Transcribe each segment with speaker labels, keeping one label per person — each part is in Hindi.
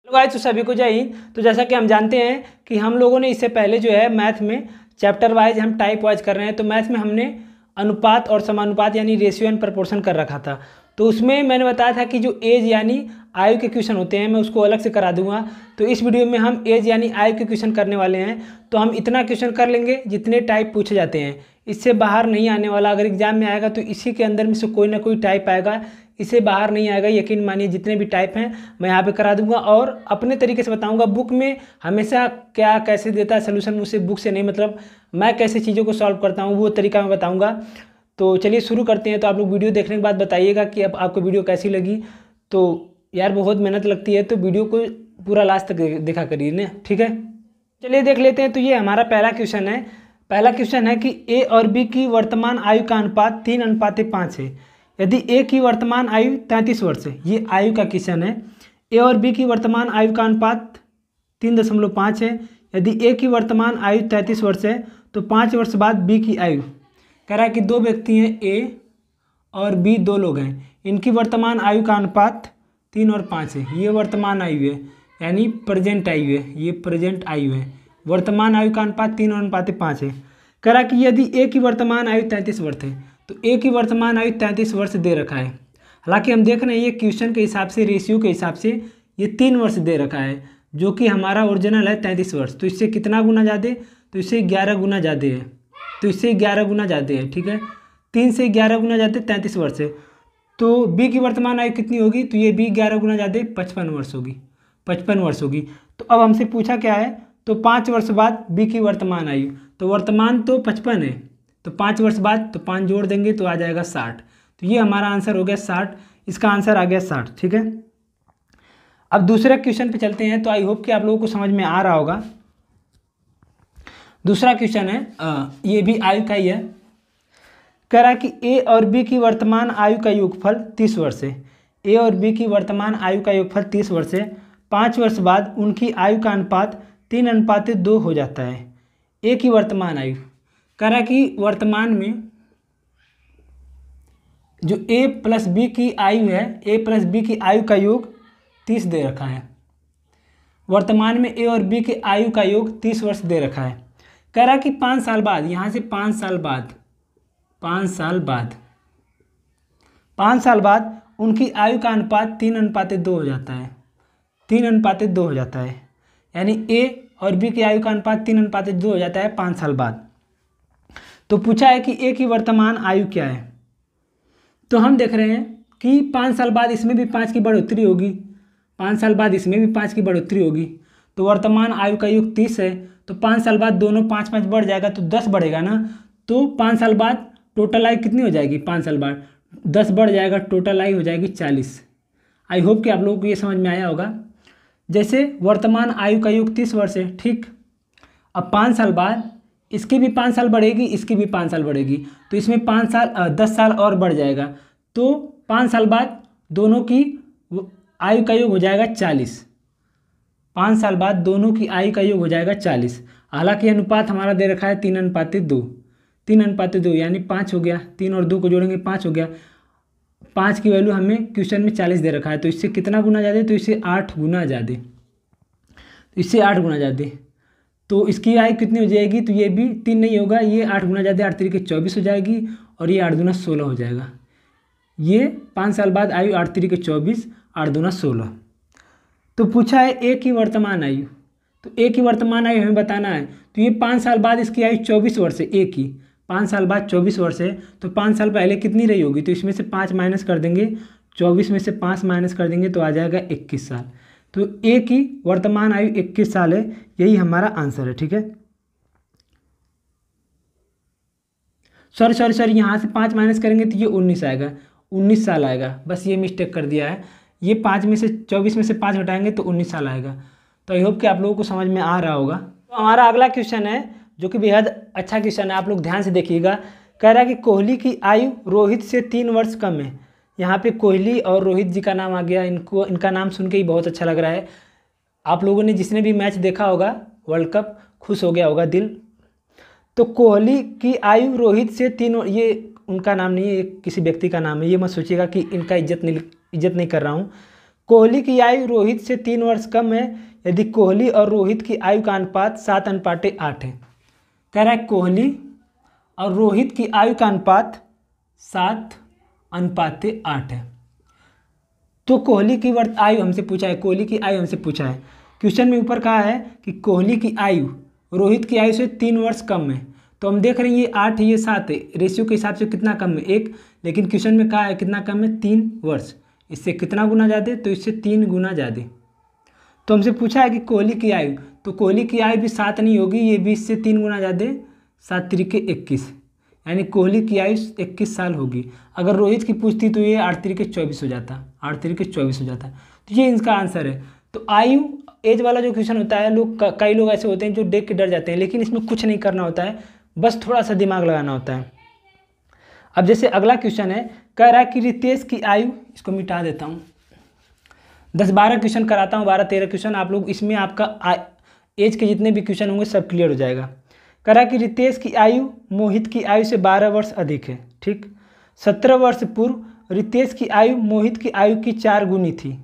Speaker 1: हेलो गाइस, तो सभी को जय हिंद। तो जैसा कि हम जानते हैं कि हम लोगों ने इससे पहले जो है मैथ में चैप्टर वाइज हम टाइप वाइज कर रहे हैं। तो मैथ में हमने अनुपात और समानुपात यानी रेशियो एंड प्रपोर्शन कर रखा था। तो उसमें मैंने बताया था कि जो एज यानी आयु के क्वेश्चन होते हैं मैं उसको अलग से करा दूंगा। तो इस वीडियो में हम एज यानी आयु के क्वेश्चन करने वाले हैं। तो हम इतना क्वेश्चन कर लेंगे जितने टाइप पूछे जाते हैं, इससे बाहर नहीं आने वाला। अगर एग्जाम में आएगा तो इसी के अंदर में से कोई ना कोई टाइप आएगा, इससे बाहर नहीं आएगा। यकीन मानिए जितने भी टाइप हैं मैं यहाँ पे करा दूंगा और अपने तरीके से बताऊंगा। बुक में हमेशा क्या कैसे देता है सोल्यूशन, मुझसे बुक से नहीं मतलब मैं कैसे चीज़ों को सॉल्व करता हूँ वो तरीका मैं बताऊंगा। तो चलिए शुरू करते हैं। तो आप लोग वीडियो देखने के बाद बताइएगा कि अब आपको वीडियो कैसी लगी। तो यार बहुत मेहनत लगती है, तो वीडियो को पूरा लास्ट तक देखा करिए ना, ठीक है। चलिए देख लेते हैं। तो ये हमारा पहला क्वेश्चन है। पहला क्वेश्चन है कि ए और बी की वर्तमान आयु का अनुपात 3:5 है। यदि ए की वर्तमान आयु 33 वर्ष है, ये आयु का क्वेश्चन है। ए और बी की वर्तमान आयु का अनुपात 3.5 है। यदि ए की वर्तमान आयु 33 वर्ष है तो 5 वर्ष बाद बी की आयु, कह रहा है कि दो व्यक्ति हैं ए और बी, दो लोग हैं, इनकी वर्तमान आयु का अनुपात 3 और 5 है। ये वर्तमान आयु है यानी प्रेजेंट आयु है, ये प्रेजेंट आयु है। वर्तमान आयु का अनुपात 3:5 है। कह रहा कि यदि ए की वर्तमान आयु 33 वर्ष है तो ए की वर्तमान आयु 33 वर्ष दे रखा है। हालांकि हम देख रहे हैं ये क्वेश्चन के हिसाब से, रेशियो के हिसाब से ये 3 वर्ष दे रखा है, जो कि हमारा ओरिजिनल है 33 वर्ष। तो इससे कितना गुना ज़्यादा, तो इससे 11 गुना ज़्यादा है। तो इससे 11 गुना ज़्यादा है, ठीक है। 3 से 11 गुना ज़्यादा 33 वर्ष है। तो बी की वर्तमान आयु कितनी होगी, तो ये बी 11 गुना ज़्यादा 55 वर्ष होगी, 55 वर्ष होगी। तो अब हमसे पूछा क्या है, तो 5 वर्ष बाद बी की वर्तमान आयु, तो वर्तमान तो 55 है, तो 5 वर्ष बाद तो 5 जोड़ देंगे तो आ जाएगा 60। तो ये हमारा आंसर हो गया 60, इसका आंसर आ गया 60, ठीक है। अब दूसरे क्वेश्चन पे चलते हैं। तो आई होप कि आप लोगों को समझ में आ रहा होगा। दूसरा क्वेश्चन है, ये भी आयु का ही है। कह रहा है कि ए और बी की वर्तमान आयु का योगफल 30 वर्ष है। ए और बी की वर्तमान आयु का योगफल 30 वर्ष है। 5 वर्ष बाद उनकी आयु का अनुपात 3:2 हो जाता है। ए की वर्तमान आयु, कह रहा है कि वर्तमान में जो ए प्लस बी की आयु है, ए प्लस बी की आयु का योग 30 दे रखा है। वर्तमान में ए और बी की आयु का योग 30 वर्ष दे रखा है। कह रहा है कि 5 साल बाद, यहाँ से 5 साल बाद, 5 साल बाद उनकी आयु का अनुपात 3:2 हो जाता है, 3:2 हो जाता है। यानी ए और बी की आयु का अनुपात 3:2 हो जाता है 5 साल बाद। तो पूछा है कि ए की वर्तमान आयु क्या है। तो हम देख रहे हैं कि 5 साल बाद इसमें भी 5 की बढ़ोतरी होगी, 5 साल बाद इसमें भी 5 की बढ़ोतरी होगी। तो वर्तमान आयु का योग 30 है, तो 5 साल बाद दोनों 5-5 बढ़ जाएगा तो 10 बढ़ेगा ना। तो 5 साल बाद टोटल आयु कितनी हो जाएगी, 5 साल बाद 10 बढ़ जाएगा, टोटल आयु हो जाएगी 40। आई होप कि आप लोगों को ये समझ में आया होगा। जैसे वर्तमान आयु का योग 30 वर्ष है, ठीक। अब 5 साल बाद इसकी भी 5 साल बढ़ेगी, इसकी भी 5 साल बढ़ेगी, तो इसमें 10 साल और बढ़ जाएगा। तो 5 साल बाद दोनों की आयु का योग हो जाएगा 40। 5 साल बाद दोनों की आयु का योग हो जाएगा 40। हालांकि अनुपात हमारा दे रखा है 3:2, 3:2 यानी 5 हो गया, 3 और 2 को जोड़ेंगे 5 हो गया। 5 की वैल्यू हमें क्वेश्चन में 40 दे रखा है, तो इससे कितना गुना ज़्यादा, तो इससे 8 गुना ज़्यादा, तो इससे 8 गुना ज़्यादा। तो इसकी आयु कितनी हो जाएगी, तो ये भी 3 नहीं होगा, ये 8 गुना ज़्यादा, 8 3 के 24 हो जाएगी और ये 8 दूना 16 हो जाएगा। ये 5 साल बाद आयु 8 3 के 24, 8 दूना 16। तो पूछा है ए की वर्तमान आयु, तो ए की वर्तमान आयु हमें बताना है। तो ये 5 साल बाद इसकी आयु 24 वर्ष है, ए की 5 साल बाद 24 वर्ष है। तो 5 साल पहले कितनी रही होगी, तो इसमें से 5 माइनस कर देंगे, 24 में से 5 माइनस कर देंगे तो आ जाएगा 21 साल। तो ए की वर्तमान आयु 21 साल है, यही हमारा आंसर है, ठीक है। सॉरी यहाँ से 5 माइनस करेंगे तो ये 19 आएगा, 19 साल आएगा। बस ये मिस्टेक कर दिया है, ये 5 में से 24 में से 5 हटाएंगे तो 19 साल आएगा। तो आई होप कि आप लोगों को समझ में आ रहा होगा। तो हमारा अगला क्वेश्चन है जो कि बेहद अच्छा क्वेश्चन है, आप लोग ध्यान से देखिएगा। कह रहा है कि कोहली की आयु रोहित से 3 वर्ष कम है। यहाँ पे कोहली और रोहित जी का नाम आ गया, इनका नाम सुन के ही बहुत अच्छा लग रहा है। आप लोगों ने जिसने भी मैच देखा होगा वर्ल्ड कप, खुश हो गया होगा दिल। तो कोहली की आयु रोहित से 3, ये उनका नाम नहीं है, किसी व्यक्ति का नाम है, ये मत सोचिएगा कि इनका इज्जत नहीं कर रहा हूँ। कोहली की आयु रोहित से 3 वर्ष कम है यदि कोहली और रोहित की आयु का अनुपात 7:8 है। कह रहा है कोहली और रोहित की आयु का अनुपात 7:8 है। तो कोहली की आयु हमसे पूछा है, कोहली की आयु हमसे पूछा है। क्वेश्चन में ऊपर कहा है कि कोहली की आयु रोहित की आयु से 3 वर्ष कम है। तो हम देख रहे हैं ये 8 ये 7 है, रेशियो के हिसाब से कितना कम है 1, लेकिन क्वेश्चन में कहा है कितना कम है 3 वर्ष। इससे कितना गुना ज़्यादा, तो इससे 3 गुना ज़्यादा। तो हमसे पूछा है कि कोहली की आयु, तो कोहली की आयु भी 7 नहीं होगी, ये भी इससे 3 गुना ज़्यादा, 7 त्रिके 21, यानी कोहली की आयु 21 साल होगी। अगर रोहित की पूछती तो ये 8 त्रिके 24 हो जाता, 8 त्रिके 24 हो जाता। तो ये इसका आंसर है। तो आयु एज वाला जो क्वेश्चन होता है, कई लोग ऐसे होते हैं जो देख के डर जाते हैं, लेकिन इसमें कुछ नहीं करना होता है, बस थोड़ा सा दिमाग लगाना होता है। अब जैसे अगला क्वेश्चन है, कह रहा है कि रितेश की आयु, इसको मिटा देता हूँ, 10-12 क्वेश्चन कराता हूँ, 12-13 क्वेश्चन, आप लोग इसमें आपका एज के जितने भी क्वेश्चन होंगे सब क्लियर हो जाएगा। कह रहा है कि रितेश की आयु मोहित की आयु से 12 वर्ष अधिक है। ठीक, 17 वर्ष पूर्व रितेश की आयु मोहित की आयु की 4 गुनी थी।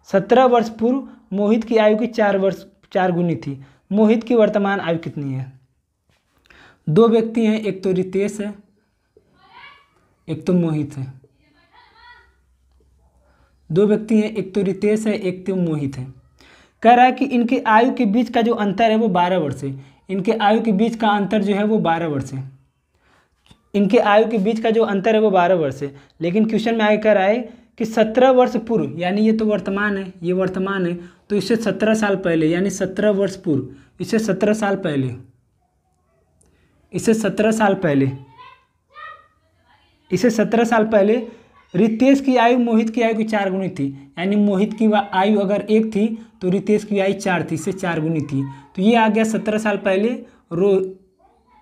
Speaker 1: 17 वर्ष पूर्व मोहित की आयु की 4 गुनी थी। मोहित की वर्तमान आयु कितनी है? 2 व्यक्ति हैं, एक तो रितेश है, एक तो मोहित है। 2 व्यक्ति हैं, एक तो रितेश है, एक तो मोहित है। कह रहा है कि इनके आयु के बीच का जो अंतर है वो 12 वर्ष है। इनके आयु के बीच का अंतर जो है वो 12 वर्ष है। इनके आयु के बीच का जो अंतर है वो 12 वर्ष है। लेकिन क्वेश्चन में आगे कह रहा है कि 17 वर्ष पूर्व, यानी ये तो वर्तमान है, ये वर्तमान है, तो इससे 17 साल पहले, यानी 17 वर्ष पूर्व, इससे 17 साल पहले, इससे 17 साल पहले, इससे 17 साल पहले रितेश की आयु मोहित की आयु की 4 गुनी थी। यानी मोहित की आयु अगर 1 थी तो रितेश की आयु 4 थी, इससे 4 गुनी थी। तो ये आ गया 17 साल पहले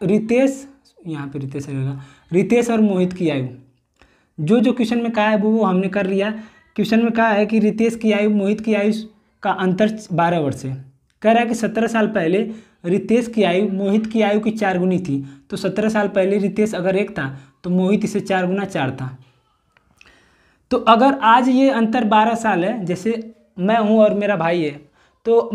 Speaker 1: रितेश, यहाँ पे रितेश रहेगा, रितेश और मोहित की आयु। जो क्वेश्चन में कहा है वो हमने कर लिया। क्वेश्चन में कहा है कि रितेश की आयु मोहित की आयु का अंतर 12 वर्ष है। कह रहा है कि 17 साल पहले रितेश की आयु मोहित की आयु की 4 गुनी थी। तो 17 साल पहले रितेश अगर 1 था तो मोहित इसे 4 गुना 4 था। तो अगर आज ये अंतर 12 साल है, जैसे मैं हूँ और मेरा भाई है, तो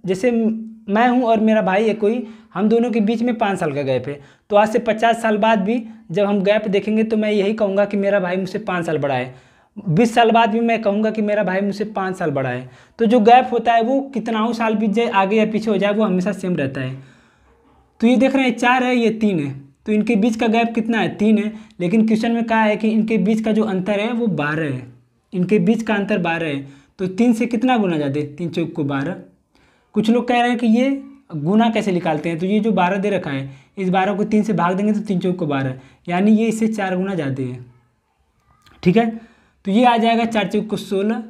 Speaker 1: जैसे मैं हूँ और मेरा भाई है कोई, हम दोनों के बीच में 5 साल का गैप है, तो आज से 50 साल बाद भी जब हम गैप देखेंगे तो मैं यही कहूँगा कि मेरा भाई मुझसे 5 साल बड़ा है। 20 साल बाद भी मैं कहूँगा कि मेरा भाई मुझसे 5 साल बड़ा है। तो जो गैप होता है वो कितनाओं साल बीत जाए, आगे या पीछे हो जाए, वो हमेशा सेम रहता है। तो ये देख रहे हैं 4 है, ये 3 है, तो इनके बीच का गैप कितना है? 3 है। लेकिन क्वेश्चन में कहा है कि इनके बीच का जो अंतर है वो 12 है। इनके बीच का अंतर 12 है, तो 3 से कितना गुना ज़्यादा? 3 चौक को 12। कुछ लोग कह रहे हैं कि ये गुना कैसे निकालते हैं, तो ये जो 12 दे रखा है, इस 12 को 3 से भाग देंगे तो 3 चौक को 12, यानी ये इससे 4 गुना ज़्यादा है। ठीक है, तो ये आ जाएगा 4 चौक को 16।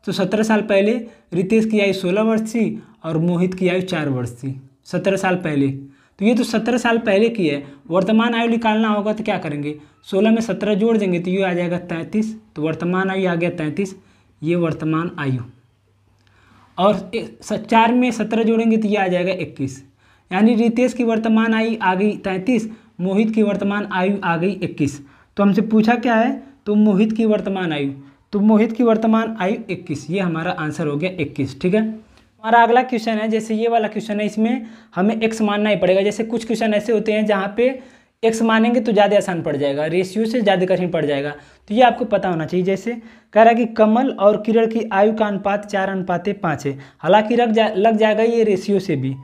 Speaker 1: तो 17 साल पहले रितेश की आयु 16 वर्ष थी और मोहित की आयु 4 वर्ष थी, 17 साल पहले। तो ये तो 17 साल पहले की है। वर्तमान आयु निकालना होगा तो क्या करेंगे? 16 में 17 जोड़ देंगे तो ये आ जाएगा 33। तो वर्तमान आयु आ गया 33, ये वर्तमान आयु। और 4 में 17 जोड़ेंगे तो ये आ जाएगा 21, यानी रितेश की वर्तमान आयु आ गई 33, मोहित की वर्तमान आयु आ गई 21। तो हमसे पूछा क्या है? तो मोहित की वर्तमान आयु, तो मोहित की वर्तमान आयु 21, ये हमारा आंसर हो गया 21। ठीक है, हमारा अगला क्वेश्चन है, जैसे ये वाला क्वेश्चन है, इसमें हमें x मानना ही पड़ेगा। जैसे कुछ क्वेश्चन ऐसे होते हैं जहाँ पे x मानेंगे तो ज़्यादा आसान पड़ जाएगा, रेशियो से ज़्यादा कठिन पड़ जाएगा, तो ये आपको पता होना चाहिए। जैसे कह रहा है कि कमल और किरण की आयु का अनुपात 4:5 है। हालांकि लग जाएगा ये रेशियो से भी।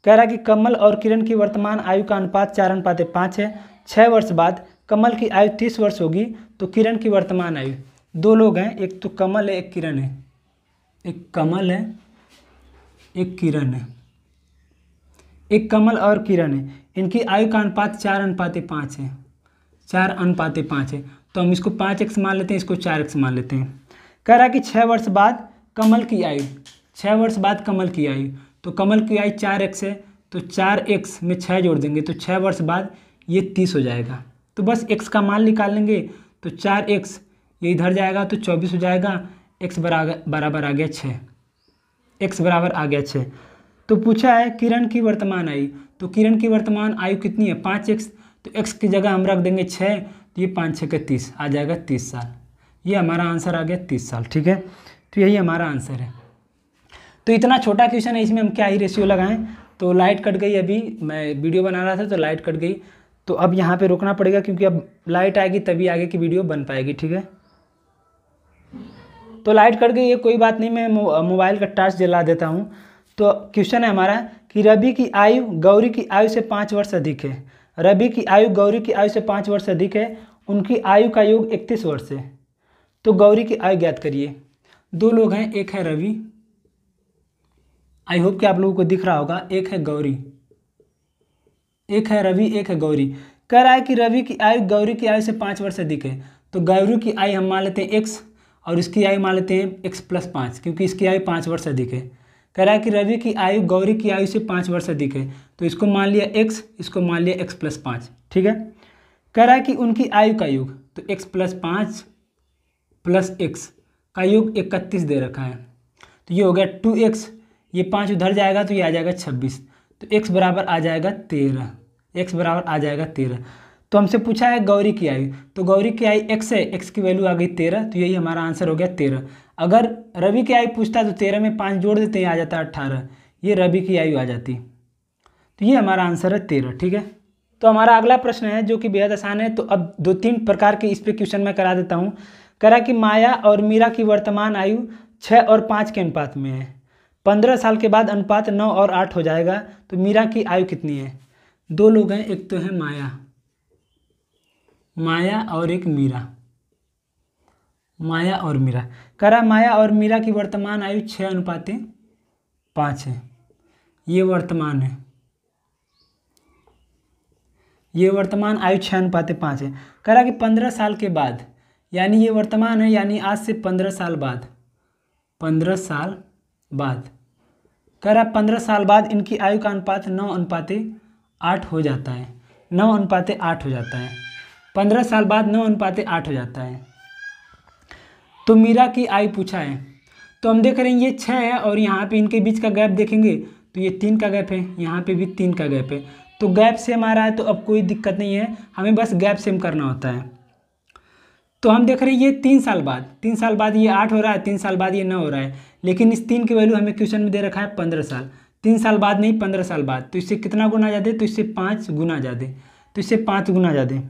Speaker 1: कह रहा है कि कमल और किरण की वर्तमान आयु का अनुपात 4:5 है। 6 वर्ष बाद कमल की आयु 30 वर्ष होगी, तो किरण की वर्तमान आयु, 2 लोग हैं, एक तो कमल है, एक किरण है, एक कमल है, एक किरण है, एक कमल और किरण है, इनकी आयु का अनुपात 4:5 है, 4:5 है। तो हम इसको 5x मान लेते हैं, इसको 4x मान लेते हैं। कह रहा है कि 6 वर्ष बाद कमल की आयु, 6 वर्ष बाद कमल की आयु, तो कमल की आयु 4x है, तो 4x में 6 जोड़ देंगे तो 6 वर्ष बाद ये 30 हो जाएगा। तो बस x का मान निकाल लेंगे, तो 4x ये इधर जाएगा तो 24 हो जाएगा, x बराबर आ गया 6, x बराबर आ गया 6। तो पूछा है किरण की वर्तमान आयु, तो किरण की वर्तमान आयु कितनी है? 5x, तो x की जगह हम रख देंगे 6, तो ये 5 6 30 आ जाएगा 30 साल, ये हमारा आंसर आ गया 30 साल। ठीक है, तो यही हमारा आंसर है। तो इतना छोटा क्वेश्चन है, इसमें हम क्या ही रेशियो लगाएं। तो लाइट कट गई, अभी मैं वीडियो बना रहा था तो लाइट कट गई, तो अब यहाँ पे रुकना पड़ेगा क्योंकि अब लाइट आएगी तभी आगे की वीडियो बन पाएगी। ठीक है, तो लाइट कट गई है, कोई बात नहीं, मैं मोबाइल का टॉर्च जला देता हूँ। तो क्वेश्चन है हमारा कि रवि की आयु गौरी की आयु से 5 वर्ष अधिक है। रवि की आयु गौरी की आयु से 5 वर्ष अधिक है, उनकी आयु का योग 31 वर्ष है। तो गौरी की आयु ज्ञात करिए। 2 लोग हैं, एक है रवि, आई होप कि आप लोगों को दिख रहा होगा, एक है गौरी, एक है रवि, एक है गौरी। कह रहा है कि रवि की आयु गौरी की आयु से 5 वर्ष अधिक है, तो गौरी की आयु हम मान लेते हैं x और इसकी आयु मान लेते हैं x+5, क्योंकि इसकी आयु 5 वर्ष अधिक है। कह रहा है कि रवि की आयु गौरी की आयु से 5 वर्ष अधिक है, तो इसको मान लिया x, इसको मान लिया x+5। ठीक है, कह रहा है कि उनकी आयु का योग, तो x+5 + x का योग 31 दे रखा है, तो ये हो गया 2x, ये 5 उधर जाएगा तो ये आ जाएगा 26, तो x बराबर आ जाएगा 13, x बराबर आ जाएगा 13। तो हमसे पूछा है गौरी की आयु, तो गौरी की आयु x है, x की वैल्यू आ गई 13, तो यही हमारा आंसर हो गया 13। अगर रवि की आयु पूछता तो 13 में 5 जोड़ देते हैं, आ जाता 18, ये रवि की आयु आ जाती, तो ये हमारा आंसर है 13। ठीक है, तो हमारा अगला प्रश्न है जो कि बेहद आसान है। तो अब 2-3 प्रकार के इस पर क्वेश्चन मैं करा देता हूँ। करा कि माया और मीरा की वर्तमान आयु 6 और 5 के अनुपात में है, 15 साल के बाद अनुपात 9 और 8 हो जाएगा, तो मीरा की आयु कितनी है। 2 लोग हैं, एक तो है माया और एक मीरा, माया और मीरा। करा माया और मीरा की वर्तमान आयु 6:5 है, ये वर्तमान है, ये वर्तमान आयु 6:5 है। करा कि 15 साल के बाद, यानी ये वर्तमान है, यानी आज से 15 साल बाद, 15 साल बाद, करा 15 साल बाद इनकी आयु का अनुपात 9:8 हो जाता है, 9:8 हो जाता है। 15 साल बाद 9:8 हो जाता है। तो मीरा की आयु पूछा है, तो हम देख रहे हैं ये 6 है और यहाँ पे इनके बीच का गैप देखेंगे तो ये 3 का गैप है, यहाँ पे भी 3 का गैप है, तो गैप सेम आ रहा है, तो अब कोई दिक्कत नहीं है, हमें बस गैप सेम करना होता है। तो हम देख रहे हैं ये 3 साल बाद, 3 साल बाद ये 8 हो रहा है, 3 साल बाद ये 9 हो रहा है, लेकिन इस 3 की वैल्यू हमें क्वेश्चन में दे रखा है 15 साल, 3 साल बाद नहीं 15 साल बाद, तो इससे कितना गुना ज़्यादा, तो इससे 5 गुना ज़्यादा, तो इससे 5 गुना ज़्यादा,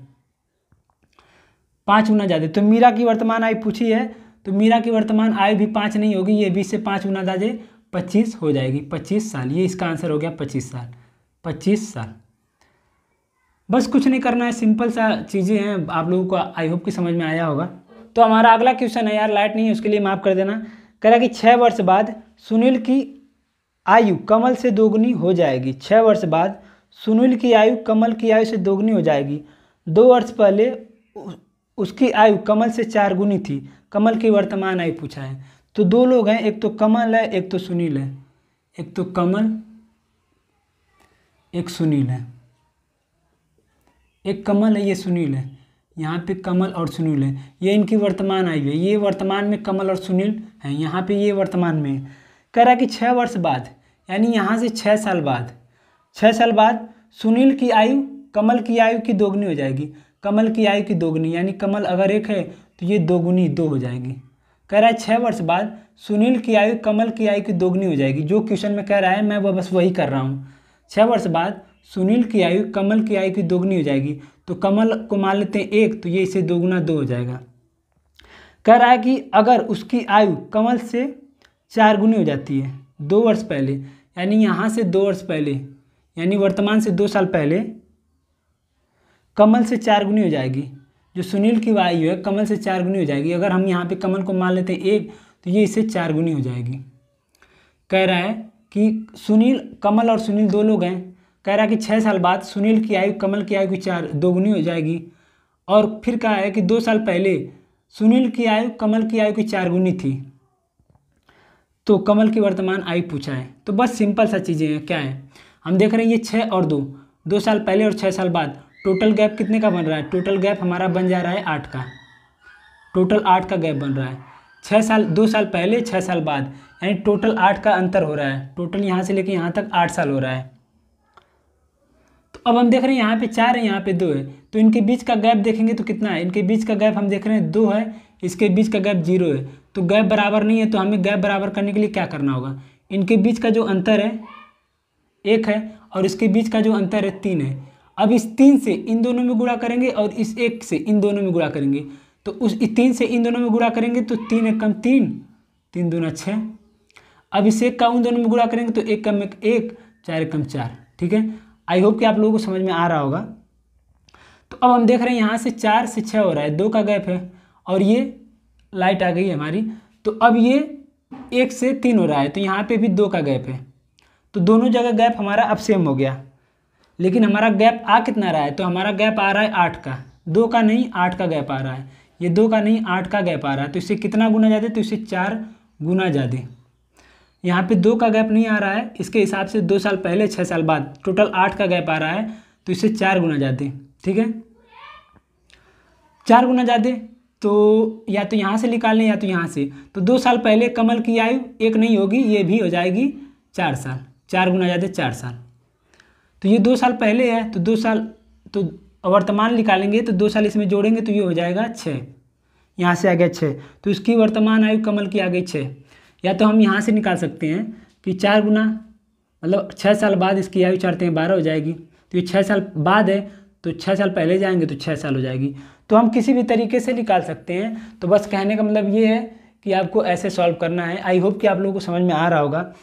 Speaker 1: 5 गुना ज़्यादा। तो मीरा की वर्तमान आयु पूछी है, तो मीरा की वर्तमान आयु भी 5 नहीं होगी, ये 20 से 5 गुना ज़्यादा 25 हो जाएगी, 25 साल, ये इसका आंसर हो गया 25 साल, 25 साल। बस कुछ नहीं करना है, सिंपल सा चीज़ें हैं, आप लोगों को आई होप कि समझ में आया होगा। तो हमारा अगला क्वेश्चन है, यार लाइट नहीं है उसके लिए माफ़ कर देना। कह रहा है कि 6 वर्ष बाद सुनील की आयु कमल से दोगुनी हो जाएगी, 6 वर्ष बाद सुनील की आयु कमल की आयु से दोगुनी हो जाएगी। 2 वर्ष पहले उसकी आयु कमल से 4 गुनी थी, कमल की वर्तमान आयु पूछा है। तो 2 लोग हैं, एक तो कमल है, एक तो सुनील है, एक तो कमल, एक सुनील है, एक कमल है, ये सुनील है, यहाँ पे कमल और सुनील है, ये इनकी वर्तमान आयु है, ये वर्तमान में कमल और सुनील हैं, यहाँ पे ये वर्तमान में है। कह रहा है कि 6 वर्ष बाद, यानी यहाँ से 6 साल बाद, 6 साल बाद सुनील की आयु कमल की आयु की दोगुनी हो जाएगी, कमल की आयु की दोगुनी, यानी कमल अगर 1 है तो ये 2 गुनी 2 हो जाएगी। कह रहा है 6 वर्ष बाद सुनील की आयु कमल की आयु की दोगुनी हो जाएगी, जो क्वेश्चन में कह रहा है मैं बस वही कर रहा हूँ। 6 वर्ष बाद सुनील की आयु कमल की आयु की दोगुनी हो जाएगी, तो कमल को मान लेते हैं 1, तो ये इसे 2 गुना 2 हो जाएगा। कह रहा है कि अगर उसकी आयु कमल से 4 गुनी हो जाती है 2 वर्ष पहले, यानी यहाँ से 2 वर्ष पहले, यानी वर्तमान से 2 साल पहले कमल से 4 गुनी हो जाएगी, जो सुनील की आयु है कमल से 4 गुनी हो जाएगी। अगर हम यहाँ पे कमल को मान लेते हैं 1, तो ये इससे 4 गुनी हो जाएगी। कह रहा है कि सुनील, कमल और सुनील 2 लोग हैं। कह रहा है कि 6 साल बाद सुनील की आयु कमल की आयु की 2 गुनी हो जाएगी, और फिर कहा है कि 2 साल पहले सुनील की आयु कमल की आयु की 4 गुनी थी, तो कमल की वर्तमान आयु पूछा है। तो बस सिंपल सा चीज़ें हैं, क्या है हम देख रहे हैं ये 6 और 2, 2 साल पहले और 6 साल बाद, टोटल गैप कितने का बन रहा है, टोटल गैप हमारा बन जा रहा है 8 का, टोटल 8 का गैप बन रहा है। 6 साल, 2 साल पहले 6 साल बाद, यानी टोटल 8 का अंतर हो रहा है, टोटल यहाँ से लेके यहाँ तक 8 साल हो रहा है। तो अब हम देख रहे हैं यहाँ पे 4 है, यहाँ पे 2 है, तो इनके बीच का गैप देखेंगे तो कितना है, इनके बीच का गैप हम देख रहे हैं 2 है, इसके बीच का गैप 0 है, तो गैप बराबर नहीं है। तो हमें गैप बराबर करने के लिए क्या करना होगा, इनके बीच का जो अंतर है 1 है और इसके बीच का जो अंतर है 3 है। अब इस 3 से इन दोनों में गुणा करेंगे और इस 1 से इन दोनों में गुणा करेंगे, तो उस 3 से इन दोनों में गुणा करेंगे तो 3 1 कम 3, 3 दूना 6। अब इस 1 का उन दोनों में गुणा करेंगे तो 1 कम 1 1, 4 1 कम 4। ठीक है, आई होप कि आप लोगों को समझ में आ रहा होगा। तो अब हम देख रहे हैं यहाँ से 4 से 6 हो रहा है, 2 का गैप है और ये लाइट आ गई हमारी। तो अब ये 1 से 3 हो रहा है, तो यहाँ पे भी 2 का गैप है। तो दोनों जगह गैप हमारा अब सेम हो गया, लेकिन हमारा गैप आ कितना रहा है, तो हमारा गैप आ रहा है 8 का, 2 का नहीं 8 का गैप आ रहा है। ये 2 का नहीं 8 का गैप आ रहा है, तो इससे कितना गुना ज़्यादा, तो इससे 4 गुना ज़्यादा। यहाँ पे 2 का गैप नहीं आ रहा है, इसके हिसाब से 2 साल पहले 6 साल बाद टोटल 8 का गैप आ रहा है, तो इससे 4 गुना ज़्यादा। ठीक है, 4 गुना ज़्यादा, तो या तो यहाँ से निकाल लें या तो यहाँ से। तो 2 साल पहले कमल की आयु 1 नहीं होगी, ये भी हो जाएगी 4 साल, 4 गुना ज़्यादा 4 साल। तो ये 2 साल पहले है, तो 2 साल तो वर्तमान निकालेंगे तो 2 साल इसमें जोड़ेंगे तो ये हो जाएगा 6, यहाँ से आ गया 6, तो इसकी वर्तमान आयु कमल की आ गई 6। या तो हम यहाँ से निकाल सकते हैं कि 4 गुना मतलब 6 साल बाद इसकी आयु 4 3 12 हो जाएगी, तो ये 6 साल बाद है तो 6 साल पहले जाएंगे तो 6 साल हो जाएगी। तो हम किसी भी तरीके से निकाल सकते हैं। तो बस कहने का मतलब ये है कि आपको ऐसे सॉल्व करना है। आई होप कि आप लोगों को समझ में आ रहा होगा।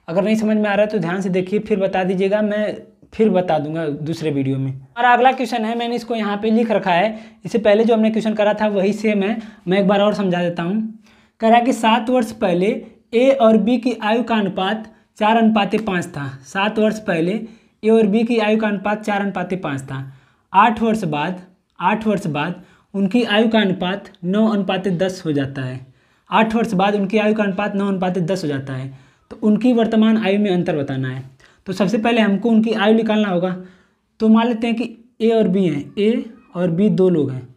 Speaker 1: अगर नहीं समझ में आ रहा है तो ध्यान से देखिए, फिर बता दीजिएगा, मैं फिर बता दूंगा दूसरे वीडियो में। हमारा अगला क्वेश्चन है, मैंने इसको यहाँ पे लिख रखा है, इससे पहले जो हमने क्वेश्चन करा था वही सेम है, मैं एक बार और समझा देता हूँ। कह रहा है कि 7 वर्ष पहले ए और बी की आयु का अनुपात 4:5 था। 7 वर्ष पहले ए और बी की आयु का अनुपात 4:5 था। 8 वर्ष बाद उनकी आयु का अनुपात 9:10 हो जाता है। 8 वर्ष बाद उनकी आयु का अनुपात 9:10 हो जाता है। तो उनकी वर्तमान आयु में अंतर बताना है। तो सबसे पहले हमको उनकी आयु निकालना होगा। तो मान लेते हैं कि ए और बी हैं, ए और बी 2 लोग हैं,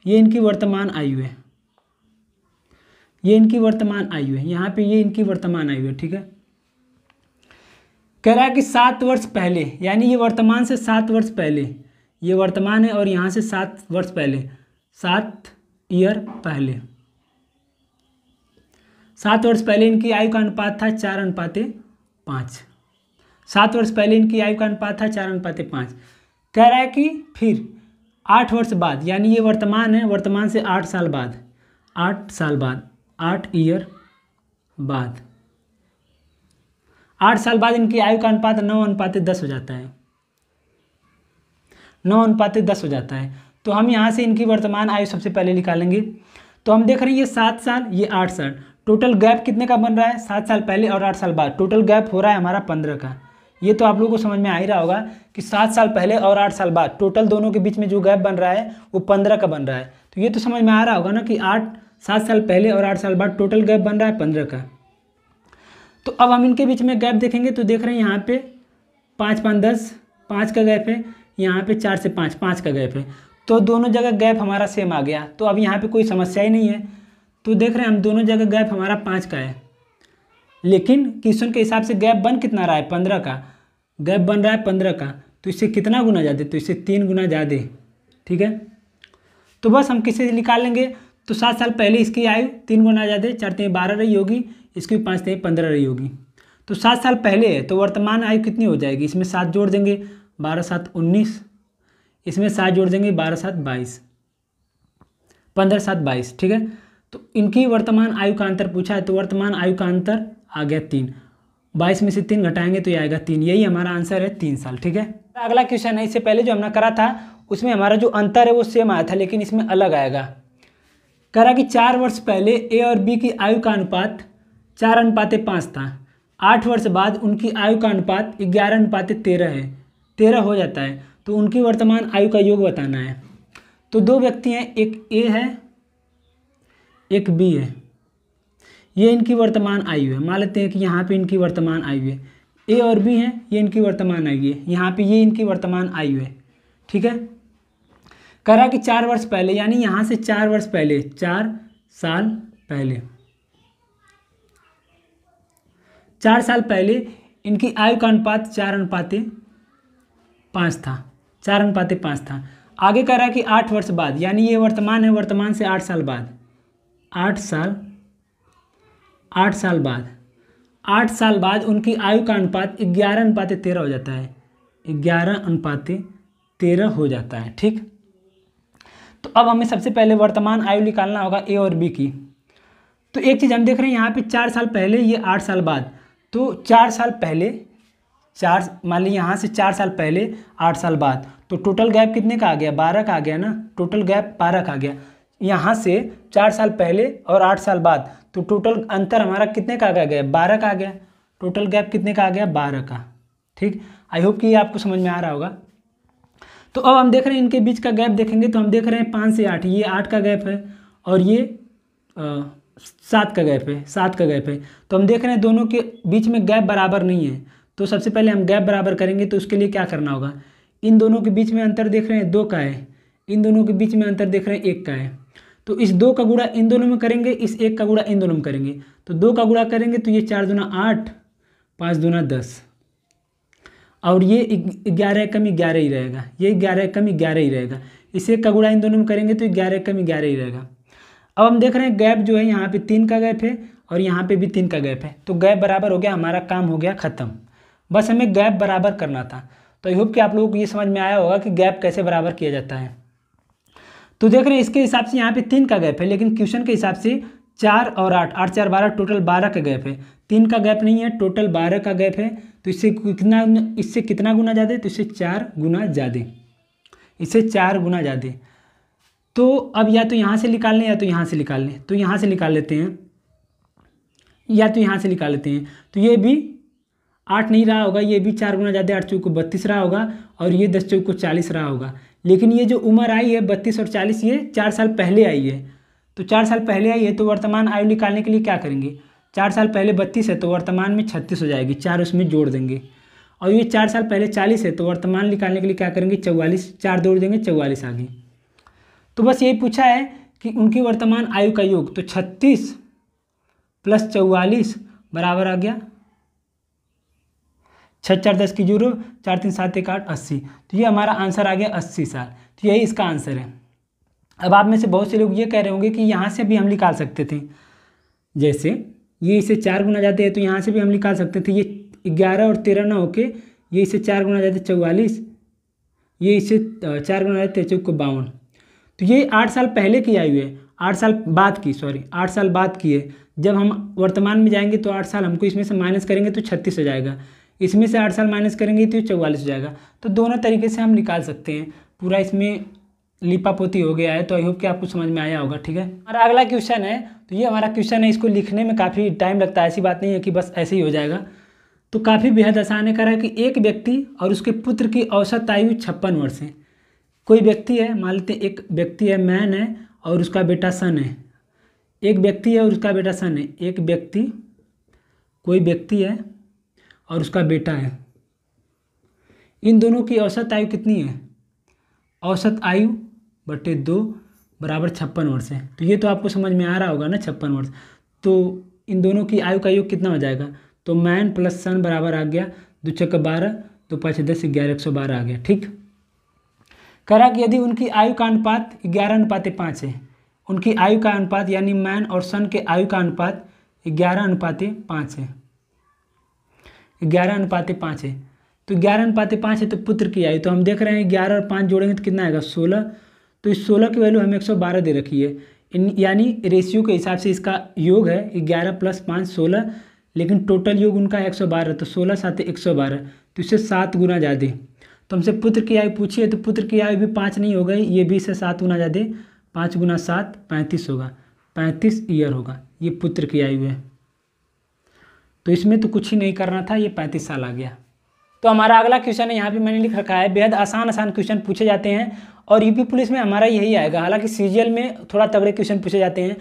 Speaker 1: ये इनकी वर्तमान आयु है, ये इनकी वर्तमान आयु है, यहाँ पे ये इनकी वर्तमान आयु है। ठीक है, कह रहा है कि 7 वर्ष पहले, यानी ये वर्तमान से 7 वर्ष पहले, ये वर्तमान है और यहाँ से 7 वर्ष पहले, 7 ईयर पहले, 7 वर्ष पहले इनकी आयु का अनुपात था 4:5। 7 वर्ष पहले इनकी आयु का अनुपात था 4:5। कह रहा है कि फिर 8 वर्ष बाद, यानी ये वर्तमान है, वर्तमान से 8 साल बाद, 8 साल बाद, 8 ईयर बाद, 8 साल बाद इनकी आयु का अनुपात 9:10 हो जाता है, 9:10 हो जाता है। तो हम यहाँ से इनकी वर्तमान आयु सबसे पहले निकालेंगे। तो हम देख रहे हैं ये 7 साल, ये 8 साल, टोटल गैप कितने का बन रहा है, 7 साल पहले और 8 साल बाद, टोटल गैप हो रहा है हमारा 15 का। ये तो आप लोगों को समझ में आ ही रहा होगा कि 7 साल पहले और 8 साल बाद टोटल दोनों के बीच में जो गैप बन रहा है वो 15 का बन रहा है। तो ये तो समझ में आ रहा होगा ना कि 7 साल पहले और 8 साल बाद टोटल गैप बन रहा है 15 का। तो अब हम इनके बीच में गैप देखेंगे तो देख रहे हैं यहाँ पे 5 5 10, 5 का गैप है, यहाँ पे 4 से 5, 5 का गैप है। तो दोनों जगह गैप हमारा सेम आ गया। तो अब यहाँ पे कोई समस्या ही नहीं है। तो देख रहे हैं हम दोनों जगह गैप हमारा 5 का है, लेकिन क्वेश्चन के हिसाब से गैप बन कितना रहा है, 15 का गैप बन रहा है 15 का। तो इससे कितना गुना ज़्यादा, तो इससे 3 गुना ज़्यादा। ठीक है, तो बस हम किसे निकाल लेंगे। तो 7 साल पहले इसकी आयु 3 गुना ज़्यादा, 4 3 12 रही होगी, इसकी 5 3 15 रही होगी। तो 7 साल पहले है तो वर्तमान आयु कितनी हो जाएगी, इसमें 7 जोड़ देंगे, 12 7 19, इसमें 7 जोड़ देंगे, 12 7 22, 15 7 22। ठीक है, तो इनकी वर्तमान आयु का अंतर पूछा है, तो वर्तमान आयु का अंतर आ गया 3, 22 में से 3 घटाएंगे तो ये आएगा 3। यही हमारा आंसर है 3 साल। ठीक है, अगला क्वेश्चन है, इससे पहले जो हमने करा था उसमें हमारा जो अंतर है वो सेम आया था, लेकिन इसमें अलग आएगा। कह रहा कि 4 वर्ष पहले ए और बी की आयु का अनुपात 4:5 था। 8 वर्ष बाद उनकी आयु का अनुपात 11:13 है, 13 हो जाता है। तो उनकी वर्तमान आयु का योग बताना है। तो 2 व्यक्ति हैं, एक ए है एक बी है, ये इनकी वर्तमान आयु है। मान लेते हैं कि यहाँ पे इनकी वर्तमान आयु है, ए और बी हैं, ये इनकी वर्तमान आयु है, यहाँ पे ये इनकी वर्तमान आयु है। ठीक है, कह रहा कि 4 वर्ष पहले, यानी यहाँ से 4 वर्ष पहले, 4 साल पहले, 4 साल पहले इनकी आयु का अनुपात 4:5 था, 4:5 था। आगे कह रहा है कि 8 वर्ष बाद, यानी ये वर्तमान है, वर्तमान से 8 साल बाद, 8 साल बाद उनकी आयु का अनुपात 11:13 हो जाता है, 11:13 हो जाता है। ठीक, तो अब हमें सबसे पहले वर्तमान आयु निकालना होगा ए और बी की। तो एक चीज़ हम देख रहे हैं यहाँ पे 4 साल पहले, ये 8 साल बाद, तो 4 साल पहले, मान लीजिए यहाँ से 4 साल पहले 8 साल बाद, तो टोटल गैप कितने का आ गया, 12 का आ गया ना, टोटल गैप 12 का आ गया। यहाँ से 4 साल पहले और 8 साल बाद, तो टोटल अंतर हमारा कितने का आ गया, 12 का आ गया। टोटल गैप कितने का आ गया, 12 का। ठीक, आई होप कि ये आपको समझ में आ रहा होगा। तो अब हम देख रहे हैं इनके बीच का गैप देखेंगे तो हम देख रहे हैं 5 से 8, ये 8 का गैप है और ये 7 का गैप है, 7 का गैप है। तो हम देख रहे हैं दोनों के बीच में गैप बराबर नहीं है, तो सबसे पहले हम गैप बराबर करेंगे। तो उसके लिए क्या करना होगा, इन दोनों के बीच में अंतर देख रहे हैं 2 का है, इन दोनों के बीच में अंतर देख रहे हैं 1 का है। तो इस 2 का गुणा इन दोनों में करेंगे, इस 1 का गुणा इन दोनों में करेंगे। तो 2 का गुणा करेंगे तो ये 4 दूना 8, 5 दूना 10, और ये 11 कम 11 ही रहेगा, ये 11 कम 11 ही रहेगा। इस 1 का गुणा इन दोनों में करेंगे तो 11 कम 11 ही रहेगा। अब हम देख रहे हैं गैप जो है यहाँ पे 3 का गैप है और यहाँ पे भी 3 का गैप है, तो गैप बराबर हो गया, हमारा काम हो गया ख़त्म। बस हमें गैप बराबर करना था। तो आई होप कि आप लोगों को ये समझ में आया होगा कि गैप कैसे बराबर किया जाता है। तो देख रहे हैं इसके हिसाब से यहाँ पे 3 का गैप है, लेकिन क्वेश्चन के हिसाब से 4 और 8, 8 4 12, टोटल 12 का गैप है। 3 का गैप नहीं है, टोटल 12 का गैप है। तो इससे कितना गुना ज़्यादा, तो इससे 4 गुना ज़्यादा, इससे 4 गुना ज़्यादा। तो अब या तो यहाँ से निकाल लें या तो यहाँ से निकाल लें, तो यहाँ से निकाल लेते हैं या तो यहाँ से निकाल लेते हैं। तो ये भी 8 नहीं रहा होगा, ये भी 4 गुना ज़्यादा, 8 चौको 32 रहा होगा और ये 10 चौको 40 रहा होगा। लेकिन ये जो उम्र आई है 32 और 40, ये 4 साल पहले आई है। तो 4 साल पहले आई है, तो वर्तमान आयु निकालने के लिए क्या करेंगे, 4 साल पहले 32 है तो वर्तमान में 36 हो जाएगी, 4 उसमें जोड़ देंगे। और ये 4 साल पहले 40 है तो वर्तमान निकालने के लिए क्या करेंगे, 44, 4 जोड़ देंगे, 44 आ गई। तो बस यही पूछा है कि उनकी वर्तमान आयु का योग, तो 36 + 44 बराबर आ गया 6 4 10 की 0, 4 3 7 1 8, 80। तो ये हमारा आंसर आ गया 80 साल। तो यही इसका आंसर है। अब आप में से बहुत से लोग ये कह रहे होंगे कि यहाँ से भी हम निकाल सकते थे, जैसे ये इसे 4 गुना जाते हैं तो यहाँ से भी हम निकाल सकते थे। ये 11 और 13 ना होके ये इसे 4 गुना जाते 44, ये इसे 4 गुना जाते 13 चौको 52। तो ये 8 साल पहले की आयु है, 8 साल बाद की, 8 साल बाद की है। जब हम वर्तमान में जाएंगे तो 8 साल हमको इसमें से माइनस करेंगे तो 36 हो जाएगा, इसमें से 8 साल माइनस करेंगे तो 44 हो जाएगा। तो दोनों तरीके से हम निकाल सकते हैं, पूरा इसमें लिपापोती हो गया है। तो आई होप कि आपको समझ में आया होगा। ठीक है, हमारा अगला क्वेश्चन है। तो ये हमारा क्वेश्चन है, इसको लिखने में काफ़ी टाइम लगता है, ऐसी बात नहीं है कि बस ऐसे ही हो जाएगा। तो काफ़ी बेहद आसान है। कह रहा है कि एक व्यक्ति और उसके पुत्र की औसत आयु 56 वर्ष है। कोई व्यक्ति है, मान लेते हैं एक व्यक्ति है, मैन है और उसका बेटा सन है। एक व्यक्ति है और उसका बेटा सन है। एक व्यक्ति, कोई व्यक्ति है और उसका बेटा है। इन दोनों की औसत आयु कितनी है, औसत आयु बटे 2 बराबर 56 वर्ष है। तो ये तो आपको समझ में आ रहा होगा ना, 56 वर्ष। तो इन दोनों की आयु का योग कितना हो जाएगा, तो मैन प्लस सन बराबर आ गया 2 छक्का 12, 2 5 10, 11 112 आ गया। ठीक, कह रहा कि यदि उनकी आयु का अनुपात 11:5 है, उनकी आयु का अनुपात यानी मैन और सन के आयु का अनुपात 11:5 है, 11:5 है। तो 11:5 है तो पुत्र की आयु, तो हम देख रहे हैं 11 और 5 जोड़ेंगे तो कितना आएगा, 16। तो इस 16 की वैल्यू हमें 112 दे रखी है, यानी रेशियो के हिसाब से इसका योग है 11 + 5 16, लेकिन टोटल योग उनका 112। तो 16 7 112, तो इससे 7 गुना ज़्यादा। तो हमसे पुत्र की आयु पूछी है, तो पुत्र की आयु भी 5 नहीं हो गई, ये भी इससे 7 गुना ज़्यादा, 5 गुना 7 35 होगा, 35 ईयर होगा। ये पुत्र की आयु है। तो इसमें तो कुछ ही नहीं करना था, ये 35 साल आ गया। तो हमारा अगला क्वेश्चन है, यहाँ पे मैंने लिख रखा है, बेहद आसान क्वेश्चन पूछे जाते हैं और यूपी पुलिस में हमारा यही आएगा। हालांकि सीजीएल में थोड़ा तगड़े क्वेश्चन पूछे जाते हैं,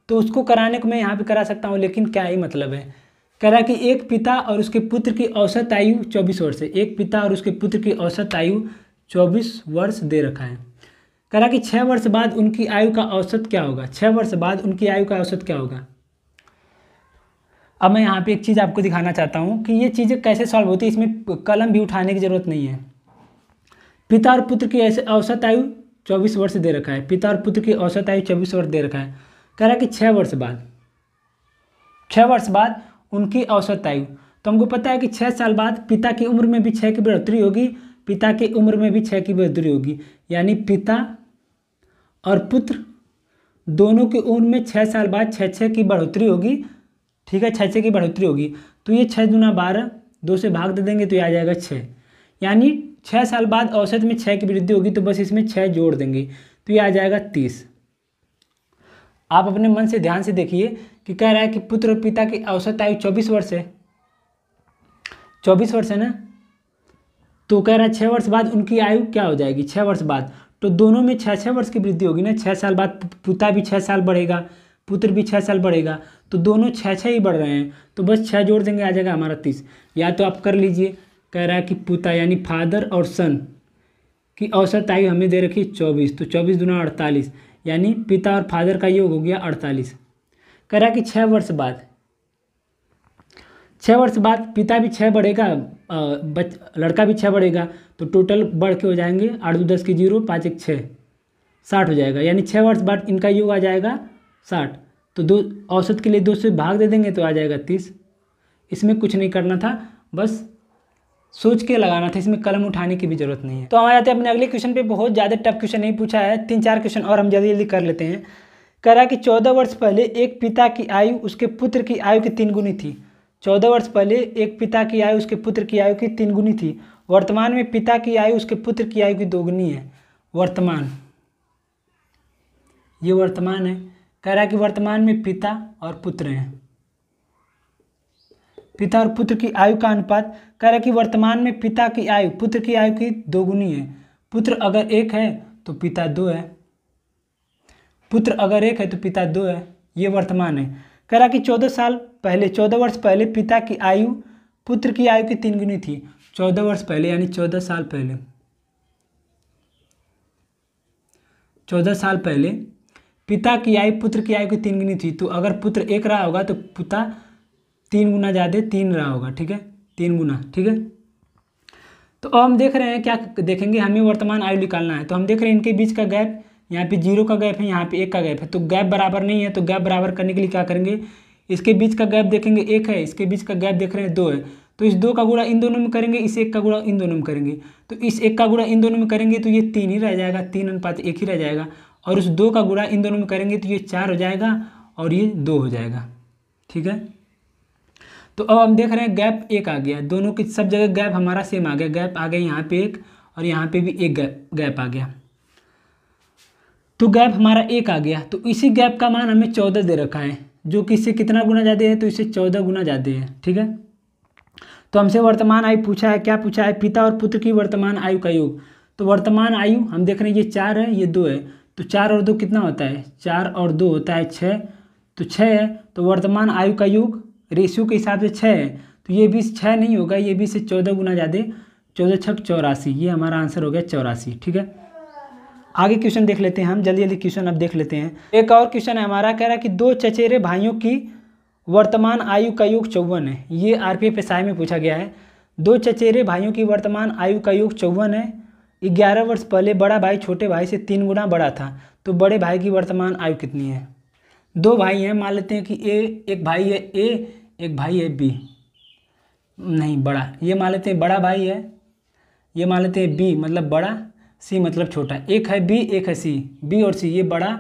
Speaker 1: तो उसको कराने को मैं यहाँ पे करा सकता हूँ, लेकिन क्या ही मतलब है। कह रहा है कि एक पिता और उसके पुत्र की औसत आयु 24 वर्ष है। एक पिता और उसके पुत्र की औसत आयु 24 वर्ष दे रखा है। कह रहा है कि 6 वर्ष बाद उनकी आयु का औसत क्या होगा, 6 वर्ष बाद उनकी आयु का औसत क्या होगा। अब मैं यहाँ पे एक चीज़ आपको दिखाना चाहता हूँ कि ये चीज़ें कैसे सॉल्व होती है, इसमें कलम भी उठाने की ज़रूरत नहीं है। पिता और पुत्र की औसत आयु 24 वर्ष दे रखा है, पिता और पुत्र की औसत आयु 24 वर्ष दे रखा है। कह रहा है कि 6 वर्ष बाद, 6 वर्ष बाद उनकी औसत आयु। तो हमको पता है कि 6 साल बाद पिता की उम्र में भी 6 की बढ़ोतरी होगी, पिता की उम्र में भी 6 की बढ़ोतरी होगी, यानी पिता और पुत्र दोनों की उम्र में 6 साल बाद 6 की बढ़ोतरी होगी। ठीक है, 6 की बढ़ोतरी होगी। तो ये 6 दूना 12, 2 से भाग दे देंगे तो ये आ जाएगा 6, यानी 6 साल बाद औसत में 6 की वृद्धि होगी, तो बस इसमें 6 जोड़ देंगे तो ये आ जाएगा 30। आप अपने मन से ध्यान से देखिए कि कह रहा है कि पुत्र और पिता की औसत आयु 24 वर्ष है, 24 वर्ष है ना। तो कह रहा है 6 वर्ष बाद उनकी आयु क्या हो जाएगी, 6 वर्ष बाद, तो दोनों में 6 वर्ष की वृद्धि होगी ना। 6 साल बाद पिता भी 6 साल बढ़ेगा, पुत्र भी 6 साल बढ़ेगा, तो दोनों 6 ही बढ़ रहे हैं, तो बस 6 जोड़ देंगे आ जाएगा हमारा 30। या तो आप कर लीजिए, कह रहा है कि पिता यानी फादर और सन की औसत आयु हमें दे रखी 24, तो 24 दूना 48, यानी पिता और फादर का योग हो गया 48। कह रहा है कि 6 वर्ष बाद, 6 वर्ष बाद पिता भी 6 बढ़ेगा, लड़का भी 6 बढ़ेगा, तो टोटल बढ़ के हो जाएंगे 8 2 10 की 0, 5 1 6, 60 हो जाएगा, यानी 6 वर्ष बाद इनका योग आ जाएगा 60। तो दो औसत के लिए 2 से भाग दे देंगे तो आ जाएगा 30। इसमें कुछ नहीं करना था, बस सोच के लगाना था, इसमें कलम उठाने की भी जरूरत नहीं है। तो हम आ जाते हैं अपने अगले क्वेश्चन पे। बहुत ज़्यादा टफ क्वेश्चन नहीं पूछा है, 3-4 क्वेश्चन और हम जल्दी जल्दी कर लेते हैं। कह रहा है कि 14 वर्ष पहले एक पिता की आयु उसके पुत्र की आयु की 3 गुनी थी। 14 वर्ष पहले एक पिता की आयु उसके पुत्र की आयु की 3 गुनी थी। वर्तमान में पिता की आयु उसके पुत्र की आयु की 2 गुनी है। वर्तमान, ये वर्तमान है। कह रहा है कि वर्तमान में पिता और पुत्र हैं, पिता और पुत्र की आयु का अनुपात। कह रहा है कि वर्तमान में पिता की आयु पुत्र की आयु की 2 गुनी है। पुत्र अगर 1 है तो पिता 2 है, पुत्र अगर 1 है तो पिता 2 है, ये वर्तमान है। कह रहा है कि 14 वर्ष पहले पिता की आयु पुत्र की आयु की 3 गुनी थी। 14 वर्ष पहले यानी 14 साल पहले, 14 साल पहले पिता की आयु पुत्र की आयु की 3 गुनी थी। तो अगर पुत्र 1 रहा होगा तो पिता 3 गुना ज़्यादा 3 रहा होगा, ठीक है, 3 गुना, ठीक है। तो अब हम देख रहे हैं, क्या देखेंगे, हमें वर्तमान आयु निकालना है। तो हम देख रहे हैं इनके बीच का गैप, यहाँ पे 0 का गैप है, यहाँ पे 1 का गैप है, तो गैप बराबर नहीं है। तो गैप बराबर करने के लिए क्या करेंगे, इसके बीच का गैप देखेंगे 1 है, इसके बीच का गैप देख रहे हैं 2 है, तो इस 2 का गुणा इन दोनों में करेंगे, इस 1 का गुणा इन दोनों में करेंगे, तो इस 1 का गुणा इन दोनों में करेंगे तो ये 3 ही रह जाएगा, 3:1 ही रह जाएगा, और उस 2 का गुणा इन दोनों में करेंगे तो ये 4 हो जाएगा और ये 2 हो जाएगा, ठीक है। तो अब हम देख रहे हैं गैप 1 आ गया, दोनों की सब जगह गैप हमारा सेम आ गया, गैप आ गया यहाँ पे 1 और यहाँ पे भी 1 गैप आ गया, तो गैप हमारा 1 आ गया। तो इसी गैप का मान हमें 14 दे रखा है, जो कि इससे कितना गुना ज़्यादा है, तो इससे 14 गुना ज़्यादा है, ठीक है। तो हमसे वर्तमान आयु पूछा है, क्या पूछा है, पिता और पुत्र की वर्तमान आयु का योग। तो वर्तमान आयु हम देख रहे हैं, ये 4 है, ये 2 है, तो 4 और 2 कितना होता है, 4 और 2 होता है 6, तो 6 है। तो वर्तमान आयु का योग रेशियो के हिसाब से 6 है, तो ये भी 6 नहीं होगा, ये भी से 14 गुना ज़्यादा, 14 छक 84, ये हमारा आंसर हो गया 84, ठीक है। आगे क्वेश्चन देख लेते हैं हम, जल्दी जल्दी क्वेश्चन अब देख लेते हैं। एक और क्वेश्चन है हमारा, कह रहा है कि 2 चचेरे भाइयों की वर्तमान आयु का योग 54 है। ये आरपीएफ एसआई में पूछा गया है। 2 चचेरे भाइयों की वर्तमान आयु का योग 54 है। 11 वर्ष पहले बड़ा भाई छोटे भाई से 3 गुना बड़ा था, तो बड़े भाई की वर्तमान आयु कितनी है। 2 भाई हैं, मान लेते हैं कि एक भाई है ए, एक भाई है बी, नहीं बड़ा, ये मान लेते हैं बड़ा भाई है, ये मान लेते हैं बी मतलब बड़ा, सी मतलब छोटा। एक है बी, एक है सी, बी और सी, ये बड़ा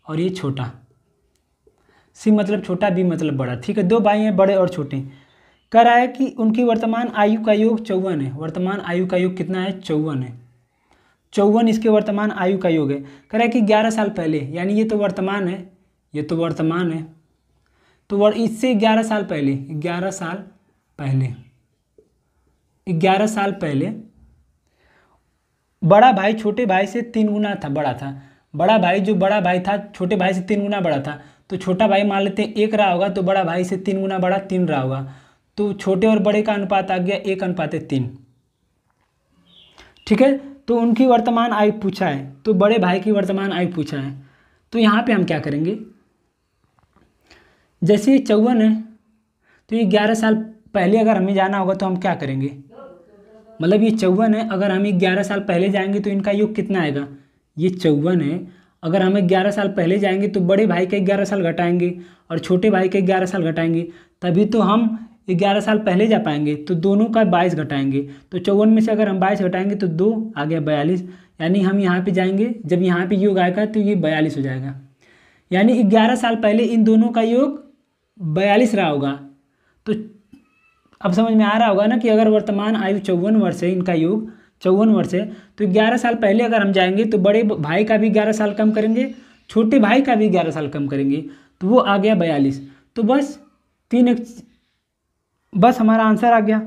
Speaker 1: और ये छोटा, सी मतलब छोटा, बी मतलब बड़ा, ठीक है। 2 भाई हैं, बड़े और छोटे। कह रहा है कि उनकी वर्तमान आयु का योग 54 है। वर्तमान आयु का योग कितना है, 54 है। 54 इसके वर्तमान आयु का योग है। कह रहा है कि 11 साल पहले, यानी ये तो वर्तमान है, ये तो वर्तमान है, तो इससे 11 साल पहले, 11 साल पहले, 11 साल पहले बड़ा भाई छोटे भाई से 3 गुना था, बड़ा था। बड़ा भाई जो बड़ा भाई था छोटे भाई से 3 गुना बड़ा था, तो छोटा भाई मान लेते हैं 1 रहा होगा, तो बड़ा भाई से 3 गुना बड़ा 3 रहा होगा, तो छोटे और बड़े का अनुपात आ गया 1:3, ठीक है। तो उनकी वर्तमान आयु पूछा है, तो बड़े भाई की वर्तमान आयु पूछा है। तो यहाँ पे हम क्या करेंगे, जैसे ये 54 है, तो ये 11 साल पहले अगर हमें जाना होगा तो हम क्या करेंगे, मतलब ये 54 है, अगर हम 11 साल पहले जाएंगे तो इनका योग कितना आएगा, ये 54 है, अगर हम 11 साल पहले जाएंगे तो बड़े भाई के 11 साल घटाएंगे और छोटे भाई के 11 साल घटाएंगे, तभी तो हम 11 साल पहले जा पाएंगे। तो दोनों का 22 घटाएंगे, तो 54 में से अगर हम 22 घटाएंगे तो 2 आ गया 42, यानी हम यहाँ पे जाएंगे, जब यहाँ पे योग आएगा तो ये 42 हो जाएगा। यानी 11 साल पहले इन दोनों का योग 42 रहा होगा। तो अब समझ में आ रहा होगा ना कि अगर वर्तमान आयु 54 वर्ष है, इनका योग 54 वर्ष है, तो 11 साल पहले अगर हम जाएंगे तो बड़े भाई का भी 11 साल कम करेंगे, छोटे भाई का भी 11 साल कम करेंगे, तो वो आ गया 42। तो बस बस हमारा आंसर आ गया।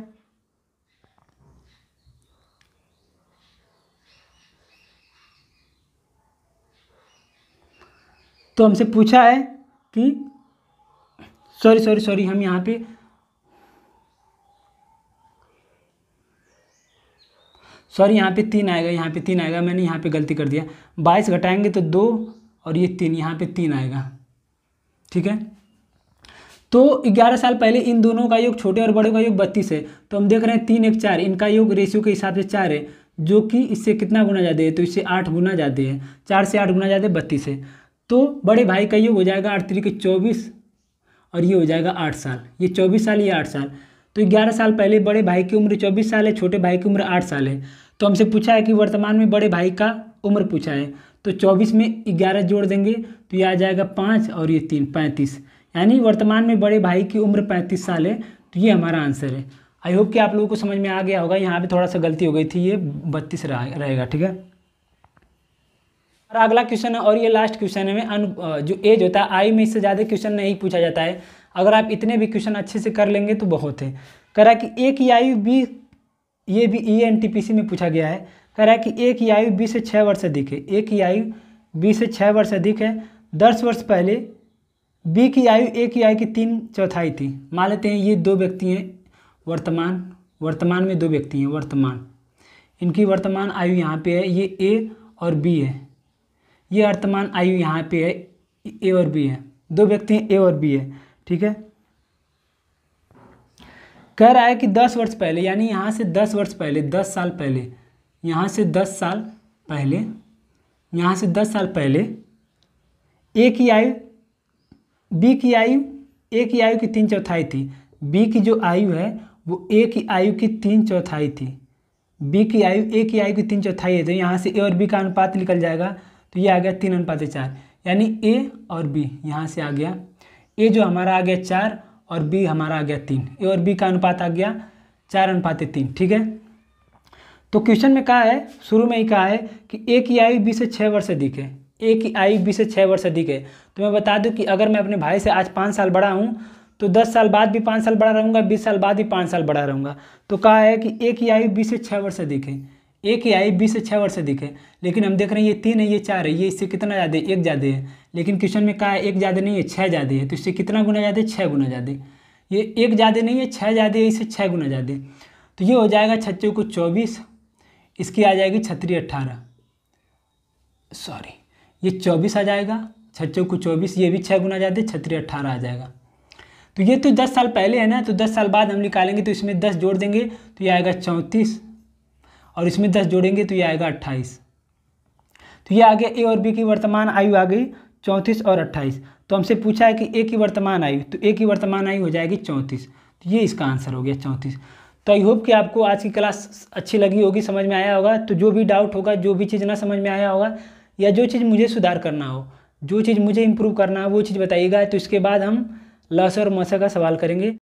Speaker 1: तो हमसे पूछा है कि सॉरी हम यहाँ पे यहाँ पे 3 आएगा, यहाँ पे 3 आएगा, मैंने यहाँ पे गलती कर दिया। 22 घटाएंगे तो 2 और ये 3, यहाँ पे 3 आएगा। ठीक है, तो 11 साल पहले इन दोनों का योग, छोटे और बड़े का योग 32 है। तो हम देख रहे हैं 3 1 4, इनका योग रेशियो के हिसाब से 4 है, जो कि इससे कितना गुना ज़्यादा है, तो इससे 8 गुना ज़्यादा है, 4 से 8 गुना ज़्यादा 32 है। तो बड़े भाई का योग हो जाएगा 8 3 के 24 और ये हो जाएगा 8 साल, ये 24 साल, ये 8 साल। तो 11 साल पहले बड़े भाई की उम्र 24 साल है, छोटे भाई की उम्र 8 साल है। तो हमसे पूछा है कि वर्तमान में बड़े भाई का उम्र पूछा है, तो 24 में 11 जोड़ देंगे तो ये आ जाएगा 5 और ये 3 35, यानी वर्तमान में बड़े भाई की उम्र 35 साल है। तो ये हमारा आंसर है। आई होप कि आप लोगों को समझ में आ गया होगा। यहाँ पे थोड़ा सा गलती हो गई थी, ये 32 रहेगा। ठीक है, और अगला क्वेश्चन है और ये लास्ट क्वेश्चन है। जो एज होता है आयु में, इससे ज़्यादा क्वेश्चन नहीं पूछा जाता है। अगर आप इतने भी क्वेश्चन अच्छे से कर लेंगे तो बहुत है। कह रहा है कि एक की आयु 20, ये भी ENTPC में पूछा गया है। कह रहा है कि एक की आयु 20 से 6 वर्ष अधिक है, एक की आयु 20 से 6 वर्ष अधिक है। 10 वर्ष पहले बी की आयु ए की आयु की 3/4 थी। मान लेते हैं ये 2 व्यक्ति हैं, वर्तमान में 2 व्यक्ति हैं, वर्तमान इनकी वर्तमान आयु यहाँ पे है, ये ए और बी है। ये वर्तमान आयु यहाँ पे है, ए और बी है, 2 व्यक्ति हैं, ए और बी है। ठीक है, कह रहा है कि 10 वर्ष पहले, यानी यहाँ से 10 वर्ष पहले, 10 साल पहले, यहाँ से 10 साल पहले, यहाँ से 10 साल पहले ए की आयु बी की आयु ए की आयु की 3/4 थी। बी की जो आयु है वो ए की आयु की 3/4 थी। बी की आयु ए की आयु की 3/4 है। तो यहाँ से ए और बी का अनुपात निकल जाएगा, तो ये आ गया 3:4, यानी ए और बी यहाँ से आ गया। ए जो हमारा आ गया 4 और बी हमारा आ गया 3। ए और बी का अनुपात आ गया 4:3। ठीक है, तो क्वेश्चन में कहा है, शुरू में ही कहा है कि ए की आयु 20 से 6 वर्ष अधिक है, ए की आयु 20 से 6 वर्ष अधिक है। तो मैं बता दूं कि अगर मैं अपने भाई से आज 5 साल बड़ा हूं तो 10 साल बाद भी 5 साल बड़ा रहूंगा, 20 साल बाद भी 5 साल बड़ा रहूंगा। तो कहा है कि ए की आयु 20 से 6 वर्ष अधिक है, ए की आयु 20 से 6 वर्ष अधिक है। लेकिन हम देख रहे हैं ये 3 है, ये 4 है, ये इससे कितना ज़्यादा है, 1 ज़्यादा है। लेकिन क्वेश्चन में कहा है 1 ज़्यादा नहीं है, 6 ज़्यादा है। तो इससे कितना गुना ज़्यादा है, 6 गुना ज़्यादा। ये 1 ज़्यादा नहीं है, 6 ज़्यादा है, इससे 6 गुना ज़्यादा। तो ये हो जाएगा 6 को 24, इसकी आ जाएगी 6 18, सॉरी ये 24 आ जाएगा, 6 को 24, ये भी 6 गुना ज़्यादा, 6 18 आ जाएगा। तो ये तो 10 साल पहले है ना, तो 10 साल बाद हम निकालेंगे तो इसमें 10 जोड़ देंगे तो ये आएगा 34 और इसमें 10 जोड़ेंगे तो ये आएगा 28। तो ये आ गया ए और बी की वर्तमान आयु आ गई 34 और 28। तो हमसे पूछा है कि ए की वर्तमान आयु, तो ए की वर्तमान आयु हो जाएगी 34। तो ये इसका आंसर हो गया 34। तो आई होप कि आपको आज की क्लास अच्छी लगी होगी, समझ में आया होगा। तो जो भी डाउट होगा, जो भी चीज़ ना समझ में आया होगा या जो चीज़ मुझे सुधार करना हो, जो चीज़ मुझे इम्प्रूव करना हो वो चीज़ बताइएगा। तो इसके बाद हम लस और मसा का सवाल करेंगे।